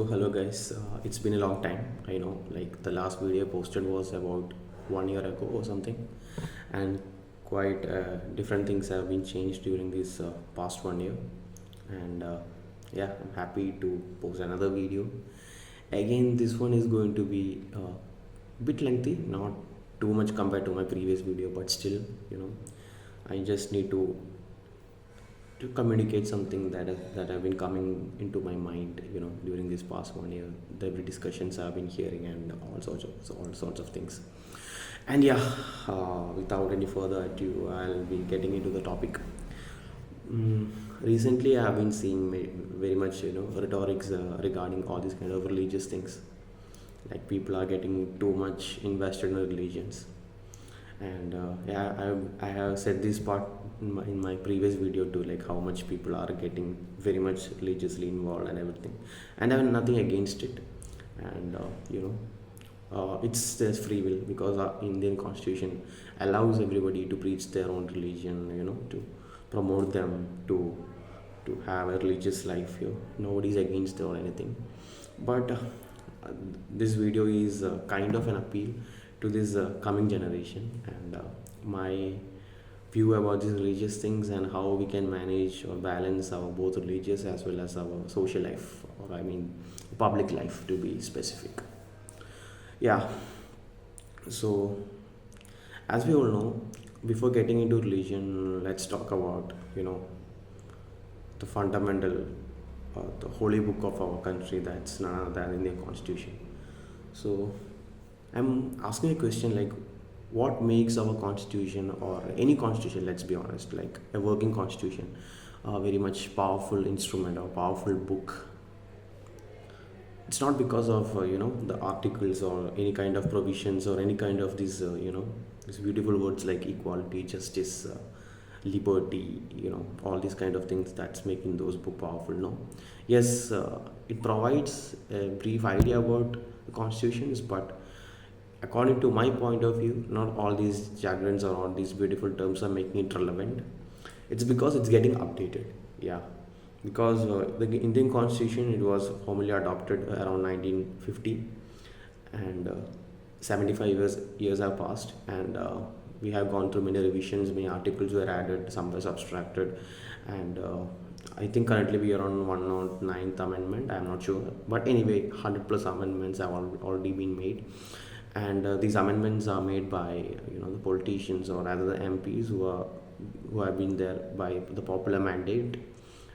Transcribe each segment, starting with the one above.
Hello guys, it's been a long time. I know, like the last video posted was about 1 year ago or something, and quite different things have been changed during this past 1 year. And yeah, I'm happy to post another video. Again, this one is going to be a bit lengthy, not too much compared to my previous video, but still, you know, I just need to communicate something that have been coming into my mind, during this past 1 year. The discussions I've been hearing and all sorts of things. And yeah, without any further ado, I'll be getting into the topic. Mm, Recently, I have been seeing very much, rhetorics regarding all these kind of religious things. Like people are getting too much invested in religions, and yeah, I have said this part in my previous video too, like how much people are getting very much religiously involved and everything, and I have nothing against it. And it's their free will, because our Indian constitution allows everybody to preach their own religion, to promote them to have a religious life here. Nobody's against it or anything. But this video is kind of an appeal to this coming generation, and my view about these religious things and how we can manage or balance our both religious as well as our social life, or I mean public life to be specific. Yeah, so as we all know, before getting into religion, let's talk about the fundamental, the holy book of our country, that's none other than Indian constitution. So I'm asking a question like, what makes our constitution, or any constitution, let's be honest, like a working constitution, a very much powerful instrument or powerful book? It's not because of the articles or any kind of provisions or any kind of these beautiful words like equality, justice, liberty, all these kind of things that's making those book powerful. No, yes, it provides a brief idea about the constitutions, but according to my point of view, not all these jargons or all these beautiful terms are making it relevant. It's because it's getting updated. Yeah, because the Indian constitution, it was formally adopted around 1950, and 75 years have passed, and we have gone through many revisions. Many articles were added, some were subtracted, and I think currently we are on 109th amendment. I'm not sure, but anyway, 100 plus amendments have already been made, and these amendments are made by the politicians, or rather the MPs, who have been there by the popular mandate.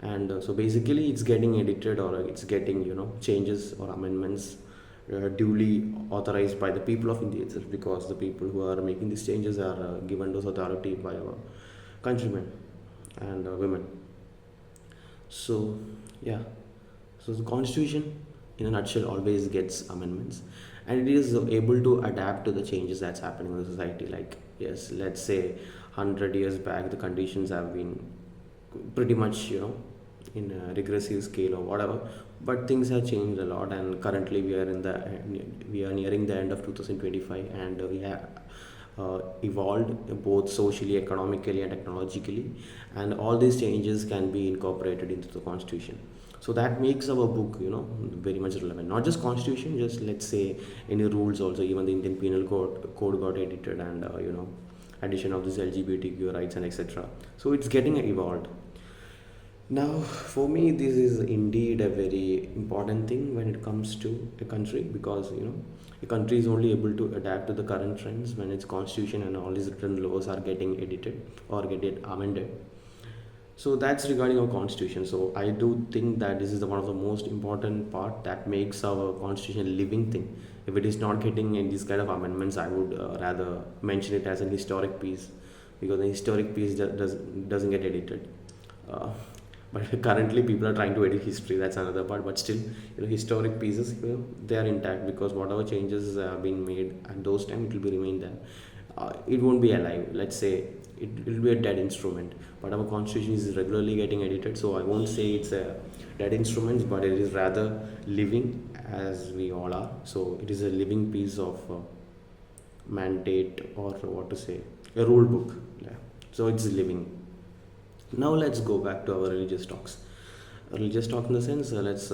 And so basically it's getting edited, or it's getting changes or amendments duly authorized by the people of India itself, because the people who are making these changes are given those authority by our countrymen and women. So yeah, so the constitution in a nutshell always gets amendments, and it is able to adapt to the changes that's happening in the society. Like, yes, let's say 100 years back the conditions have been pretty much in a regressive scale or whatever, but things have changed a lot, and currently we are nearing the end of 2025, and we have evolved both socially, economically and technologically, and all these changes can be incorporated into the constitution. So that makes our book very much relevant. Not just constitution, just let's say any rules also. Even the Indian penal code got edited, and addition of this LGBTQ rights and etc. So it's getting evolved. Now, for me, this is indeed a very important thing when it comes to a country, because a country is only able to adapt to the current trends when its constitution and all these written laws are getting edited or get amended. So that's regarding our constitution. So I do think that this is one of the most important part that makes our constitution a living thing. If it is not getting in these kind of amendments, I would rather mention it as an historic piece, because the historic piece doesn't get edited. Uh, but currently people are trying to edit history, that's another part, but still historic pieces, they are intact, because whatever changes have been made at those time, it will be remain there. It won't be alive, let's say. It will be a dead instrument, but our constitution is regularly getting edited, so I won't say it's a dead instrument, but it is rather living, as we all are. So it is a living piece of mandate, or what to say, a rule book. Yeah, so it's living. Now let's go back to our religious talks. religious talk in the sense, let's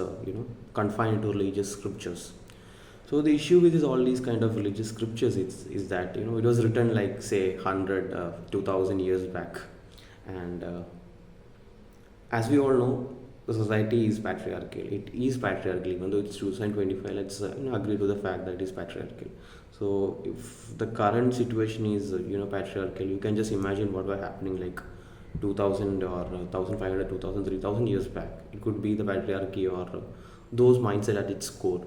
confine it to religious scriptures. So the issue with all these kind of religious scriptures is that it was written like say 100 2000 years back, and as we all know, the society is patriarchal. It is patriarchal, even though it's 2025. Let's agree to the fact that it is patriarchal. So if the current situation is patriarchal, you can just imagine what were happening like 2000 or 1500, 2000, 3000 years back. It could be the patriarchy or those mindset at its core.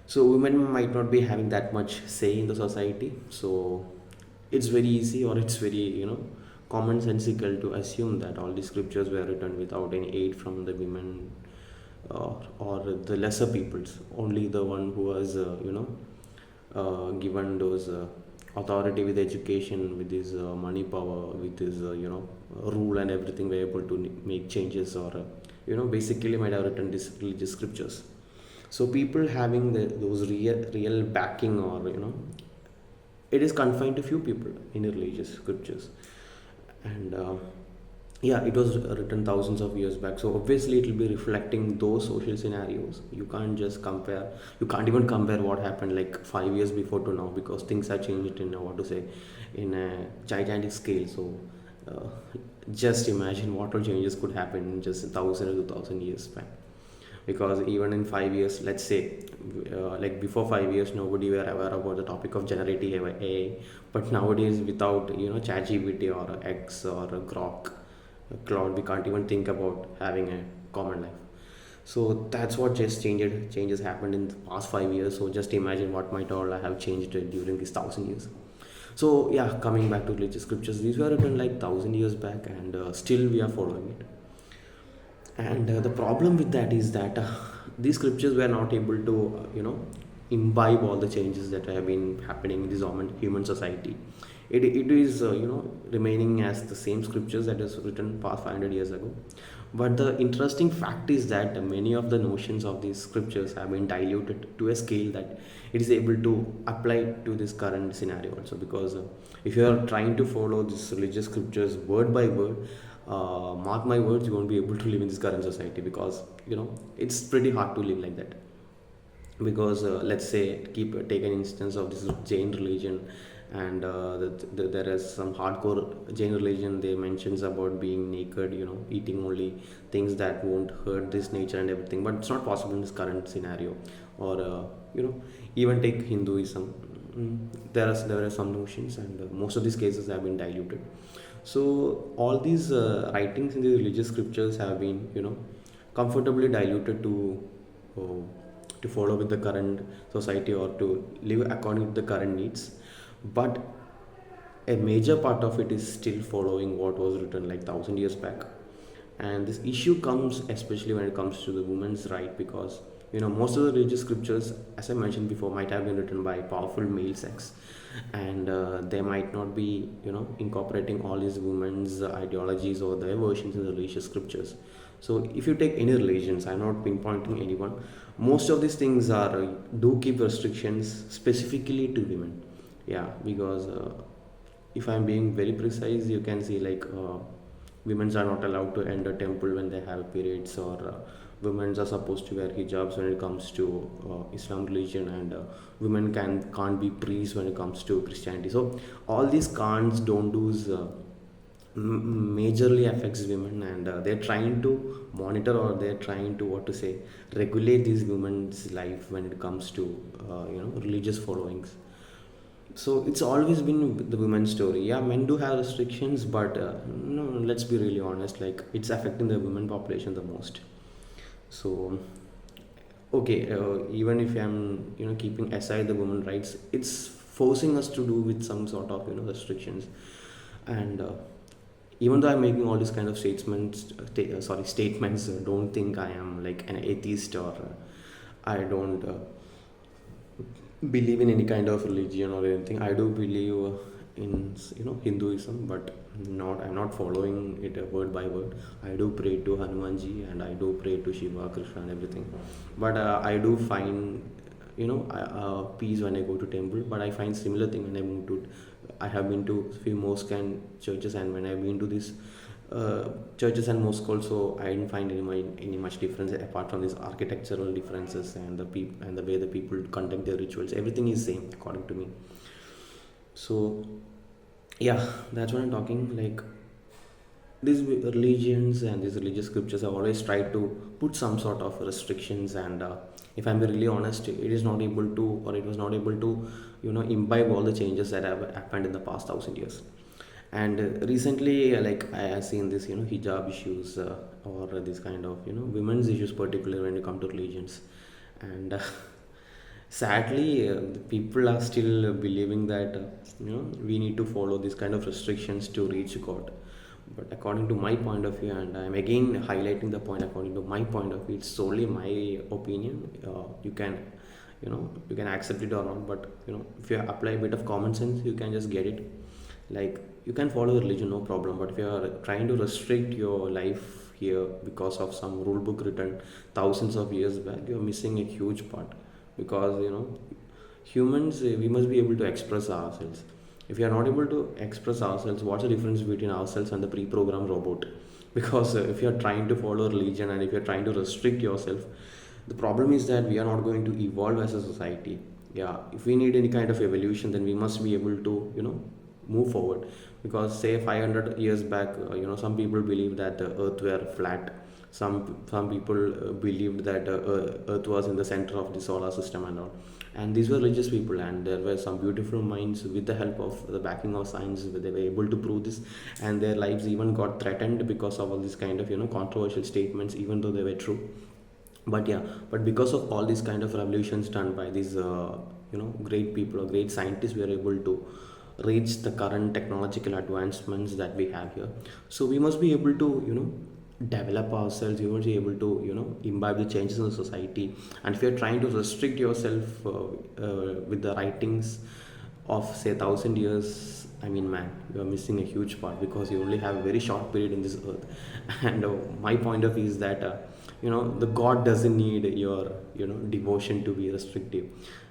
So women might not be having that much say in the society. So it's very easy, or it's very commonsensical to assume that all the scriptures were written without any aid from the women, or the lesser peoples. Only the one who was given those authority with education, with his money power, with his rule and everything, were able to make changes, or basically might have written these religious scriptures. So people having those real backing, or it is confined to few people in the religious scriptures. And yeah, it was written thousands of years back, so obviously it will be reflecting those social scenarios. You can't just compare, you can't even compare what happened like 5 years before to now, because things have changed in what to say, in a gigantic scale. So uh, just imagine what all changes could happen in just 1000 or 2000 years back. Because even in 5 years, let's say, like before 5 years, nobody were aware about the topic of generative AI. But nowadays, without ChatGPT or X or Grok, Cloud, we can't even think about having a common life. So that's what just changes happened in the past 5 years. So just imagine what might all have changed during these 1000 years. So yeah, coming back to religious scriptures, these were written like 1000 years back, and still we are following it. And the problem with that is that these scriptures were not able to imbibe all the changes that have been happening in this human society. It is remaining as the same scriptures that is written past 500 years ago. But the interesting fact is that many of the notions of these scriptures have been diluted to a scale that it is able to apply to this current scenario also. Because if you are trying to follow these religious scriptures word by word, mark my words, you won't be able to live in this current society, because it's pretty hard to live like that. Because let's say, take an instance of this Jain religion, and there is some hardcore Jain religion. They mentions about being naked, eating only things that won't hurt this nature and everything, but it's not possible in this current scenario. Or even take Hinduism. There are some notions, and most of these cases have been diluted. So all these writings in the religious scriptures have been comfortably diluted to follow with the current society, or to live according to the current needs. But a major part of it is still following what was written like 1000 years back. And this issue comes especially when it comes to the women's right, because most of the religious scriptures, as I mentioned before, might have been written by powerful male sex, and they might not be incorporating all these women's ideologies or their versions in the religious scriptures. So if you take any religions, I'm not pinpointing anyone, most of these things are do keep restrictions specifically to women. Yeah, because if I'm being very precise, you can see like women are not allowed to enter temple when they have periods, or women are supposed to wear hijabs when it comes to Islam religion, and women can't be priests when it comes to Christianity. So all these can'ts, don't do's majorly affects women, and they're trying to monitor, or they're trying to what to say, regulate these women's life when it comes to religious followings. So it's always been the women's story. Yeah, men do have restrictions, but no, let's be really honest. Like, it's affecting the women population the most. So okay, even if I'm keeping aside the women rights, it's forcing us to do with some sort of restrictions. And even though I'm making all these kind of statements, don't think I am like an atheist, or I don't believe in any kind of religion or anything. I do believe in Hinduism, but not I'm not following it word by word. I do pray to Hanumanji, and I do pray to Shiva, Krishna, and everything. But I do find peace when I go to temple. But I find similar thing when I move to. I have been to few mosques and churches, and when I've been to this churches and mosques also, I didn't find any much difference apart from these architectural differences and the and the way the people conduct their rituals. Everything is same according to me. So yeah, that's what I'm talking. Like these religions and these religious scriptures have always tried to put some sort of restrictions, and if I'm really honest, it is not able to, or it was not able to, imbibe all the changes that have happened in the past 1,000 years. And recently, like I have seen this, hijab issues, or this kind of, women's issues, particularly when it come to religions. And sadly, the people are still believing that, we need to follow these kind of restrictions to reach God. But according to my point of view, and I'm again highlighting the point, according to my point of view, it's solely my opinion. You can, you can accept it or not, but if you apply a bit of common sense, you can just get it. Like, you can follow religion, no problem, but if you are trying to restrict your life here because of some rule book written thousands of years back, you're missing a huge part. Because humans, we must be able to express ourselves. If we are not able to express ourselves, what's the difference between ourselves and the pre-programmed robot? Because if you are trying to follow religion and if you're trying to restrict yourself, the problem is that we are not going to evolve as a society. Yeah, if we need any kind of evolution, then we must be able to move forward. Because say 500 years back, some people believed that the earth were flat. Some people believed that earth was in the center of the solar system and all. And these were religious people, and there were some beautiful minds, with the help of the backing of science, they were able to prove this. And their lives even got threatened because of all these kind of controversial statements, even though they were true. But yeah, but because of all these kind of revolutions done by these great people or great scientists, we are able to reach the current technological advancements that we have here. So we must be able to develop ourselves. We must be able to imbibe the changes in the society. And if you're trying to restrict yourself with the writings of say 1,000 years, I mean, man, you are missing a huge part, because you only have a very short period in this earth. And my point of view is that the God doesn't need your devotion to be restrictive.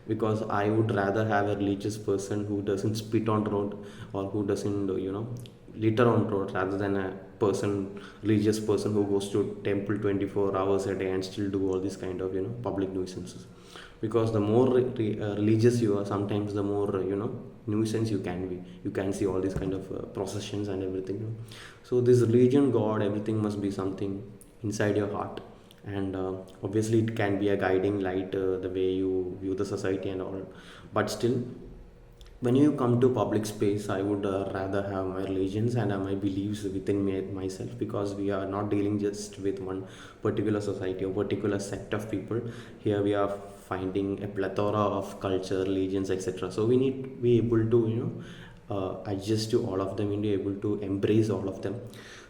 Because I would rather have a religious person who doesn't spit on road, or who doesn't litter on road, rather than a religious person who goes to temple 24 hours a day and still do all these kind of public nuisances. Because the more religious you are, sometimes the more nuisance you can be. You can see all these kind of processions and everything. So this religion, God, everything must be something inside your heart. And obviously it can be a guiding light, the way you view the society and all. But still, when you come to public space, I would rather have my religions and my beliefs within myself, because we are not dealing just with one particular society or particular sect of people. Here we are finding a plethora of culture, religions, etc. So we need to be able to adjust to all of them, and be able to embrace all of them.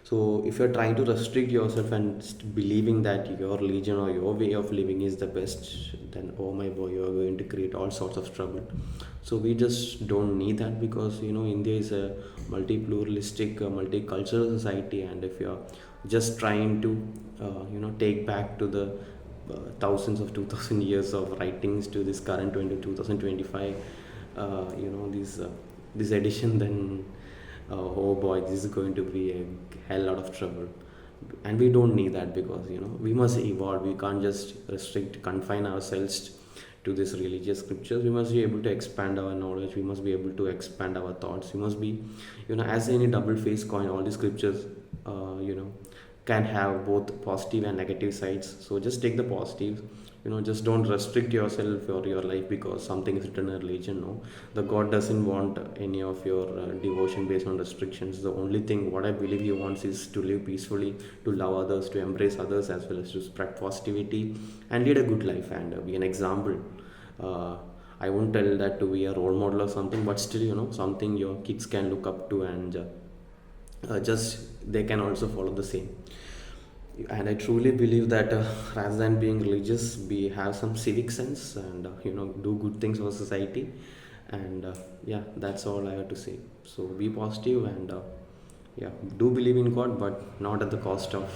So if you're trying to restrict yourself and believing that your religion or your way of living is the best, then oh my boy, you're going to create all sorts of trouble. So we just don't need that, because India is a multi-pluralistic, multicultural society. And if you're just trying to take back to the thousands of 2,000 years of writings to this current 2025, this edition, then oh boy, this is going to be a hell lot of trouble. And we don't need that, because we must evolve. We can't just confine ourselves to this religious scriptures. We must be able to expand our knowledge. We must be able to expand our thoughts. We must be, as any double-faced coin, all the scriptures can have both positive and negative sides. So just take the positives. Just don't restrict yourself or your life because something is written in religion. No, the God doesn't want any of your devotion based on restrictions. The only thing what I believe He wants is to live peacefully, to love others, to embrace others, as well as to spread positivity and lead a good life and be an example. I won't tell that to be a role model or something, but still, something your kids can look up to, and just they can also follow the same. And I truly believe that rather than being religious, we have some civic sense, and do good things for society. And yeah, that's all I have to say. So be positive, and yeah, do believe in God, but not at the cost of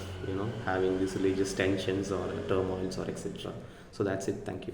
having these religious tensions or turmoils or etc. So that's it. Thank you.